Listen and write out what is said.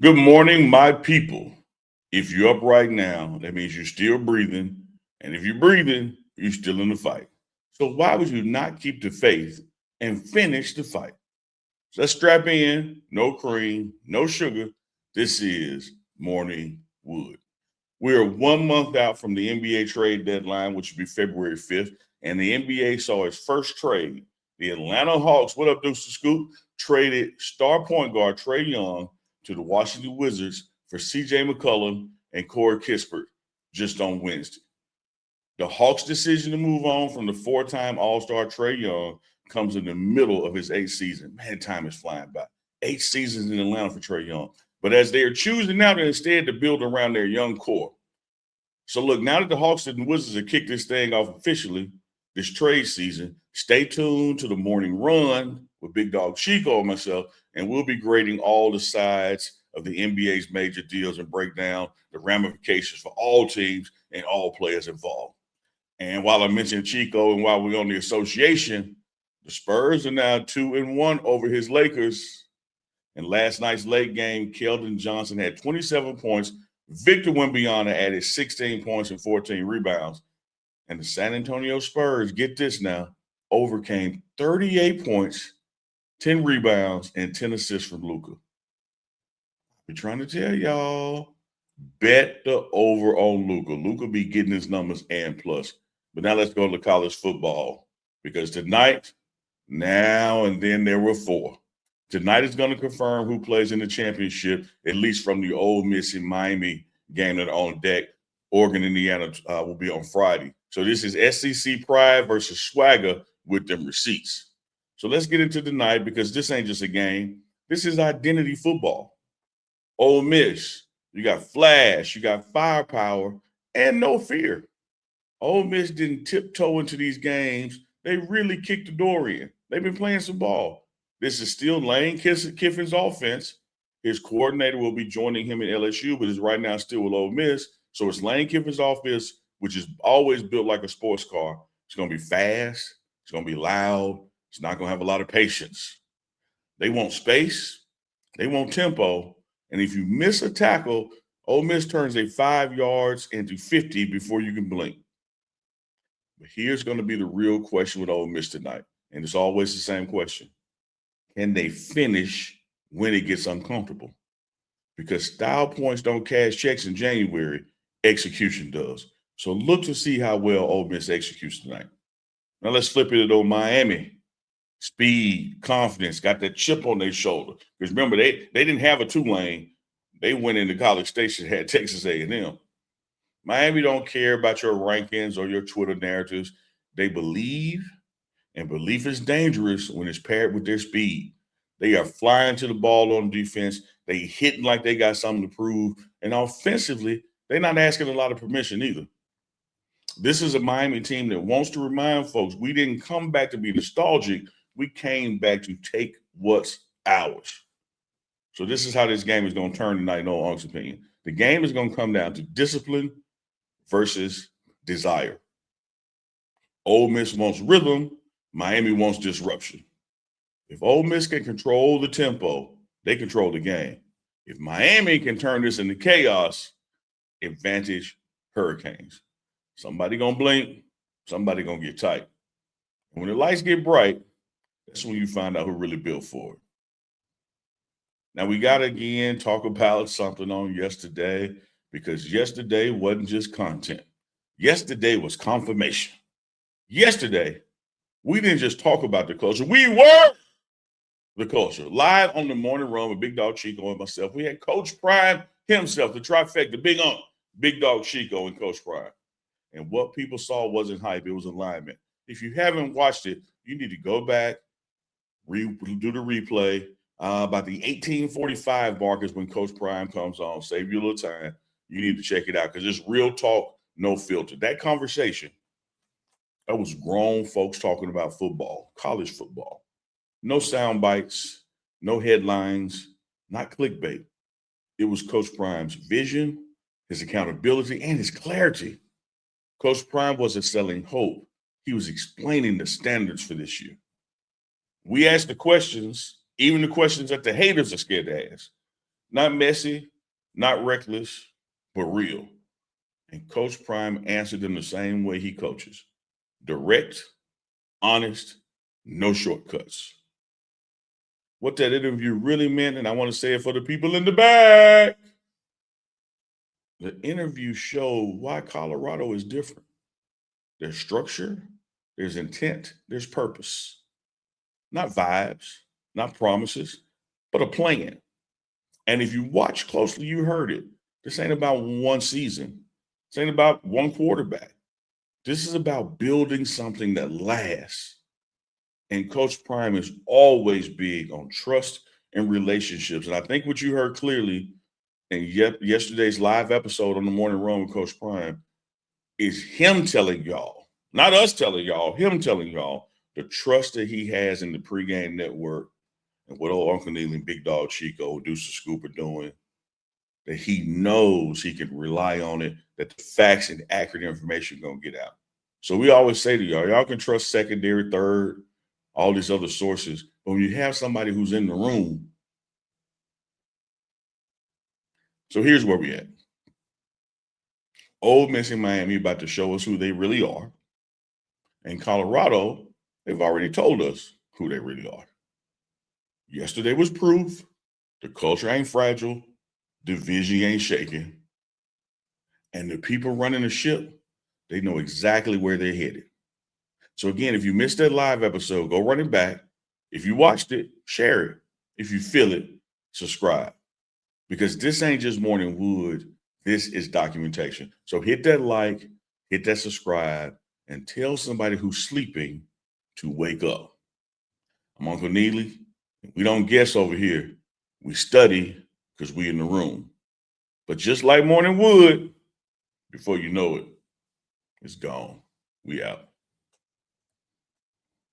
Good morning, my people. If you're up right now, that means you're still breathing. And if you're breathing, you're still in the fight. So why would you not keep the faith and finish the fight? So let's strap in. No cream, no sugar. This is Morning Wood. We're 1 month out from the NBA trade deadline, which will be February 5th. And the NBA saw its first trade. The Atlanta Hawks, what up, Deuce the Scoop, traded star point guard Trae Young to the Washington Wizards for CJ McCollum and Corey Kispert just on Wednesday. The Hawks' decision to move on from the four-time All-Star Trae Young comes in the middle of his eighth season. Man, time is flying by. 8 seasons in Atlanta for Trae Young. But as they are choosing now to instead to build around their young core. So look, now that the Hawks and the Wizards have kicked this thing off officially, this trade season, stay tuned to the morning run with Big Dog Chico and myself, and we'll be grading all the sides of the NBA's major deals and break down the ramifications for all teams and all players involved. And while I mentioned Chico and while we're on the association, the Spurs are now 2-1 over his Lakers. In last night's late game, Keldon Johnson had 27 points. Victor Wembanyama added 16 points and 14 rebounds. And the San Antonio Spurs, get this now, overcame 38 points, 10 rebounds, and 10 assists from Luka. We're trying to tell y'all, bet the over on Luka. Luka be getting his numbers and plus. But now let's go to college football because tonight, now and then there were four. Tonight is going to confirm who plays in the championship, at least from the Ole Miss and Miami game that are on deck. Oregon, Indiana will be on Friday. So this is SEC Pride versus Swagger with them receipts. So let's get into tonight because this ain't just a game. This is identity football. Ole Miss, you got flash, you got firepower, and no fear. Ole Miss didn't tiptoe into these games. They really kicked the door in. They've been playing some ball. This is still Lane Kiffin's offense. His coordinator will be joining him at LSU, but is right now still with Ole Miss. So it's Lane Kiffin's offense, which is always built like a sports car. It's going to be fast. It's going to be loud. It's not going to have a lot of patience. They want space. They want tempo. And if you miss a tackle, Ole Miss turns a 5 yards into 50 before you can blink. But here's going to be the real question with Ole Miss tonight. And it's always the same question. Can they finish when it gets uncomfortable? Because style points don't cash checks in January, execution does. So look to see how well Ole Miss executes tonight. Now let's flip it to Miami. Speed, confidence, got that chip on their shoulder. Because remember, they didn't have a Tulane. They went into College Station, had Texas A&M. Miami don't care about your rankings or your Twitter narratives. They believe, and belief is dangerous when it's paired with their speed. They are flying to the ball on defense. They hitting like they got something to prove. And offensively, they're not asking a lot of permission either. This is a Miami team that wants to remind folks we didn't come back to be nostalgic. We came back to take what's ours. So this is how this game is going to turn tonight, in no Unc's opinion. The game is going to come down to discipline versus desire. Ole Miss wants rhythm. Miami wants disruption. If Ole Miss can control the tempo, they control the game. If Miami can turn this into chaos, advantage Hurricanes. Somebody gonna blink, somebody gonna get tight. And when the lights get bright, that's when you find out who really built for it. Now we gotta again talk about something on yesterday because yesterday wasn't just content. Yesterday was confirmation. Yesterday, we didn't just talk about the culture, we were the culture. Live on the morning run with Big Dog Chico and myself, we had Coach Prime himself, the trifecta, Big Dog Chico and Coach Prime. And what people saw wasn't hype, it was alignment. If you haven't watched it, you need to go back, do the replay. About the 1845 mark is when Coach Prime comes on. Save you a little time. You need to check it out because it's real talk, no filter. That conversation, that was grown folks talking about football, college football. No sound bites, no headlines, not clickbait. It was Coach Prime's vision, his accountability, and his clarity. Coach Prime wasn't selling hope. He was explaining the standards for this year. We asked the questions, even the questions that the haters are scared to ask. Not messy, not reckless, but real. And Coach Prime answered them the same way he coaches: direct, honest, no shortcuts. What that interview really meant, and I want to say it for the people in the back, the interview showed why Colorado is different. There's structure, there's intent, there's purpose. Not vibes, not promises, but a plan. And if you watch closely, you heard it. This ain't about one season. This ain't about one quarterback. This is about building something that lasts. And Coach Prime is always big on trust and relationships. And I think what you heard clearly in yesterday's live episode on the Morning Run with Coach Prime is him telling y'all, not us telling y'all, him telling y'all the trust that he has in the Pregame network and what old Uncle Neely and Big Dog Chico, Deuce the Scoop are doing, that he knows he can rely on it, that the facts and accurate information are going to get out. So we always say to y'all can trust secondary, third, all these other sources. But when you have somebody who's in the room, so here's where we at. Ole Miss and Miami about to show us who they really are. And Colorado, they've already told us who they really are. Yesterday was proof. The culture ain't fragile. Division ain't shaking. And the people running the ship, they know exactly where they're headed. So again, if you missed that live episode, go run it back. If you watched it, share it. If you feel it, subscribe. Because this ain't just Morning Wood. This is documentation. So hit that like, hit that subscribe, and tell somebody who's sleeping to wake up. I'm Uncle Neely. We don't guess over here. We study because we in the room. But just like Morning Wood, before you know it, it's gone. We out.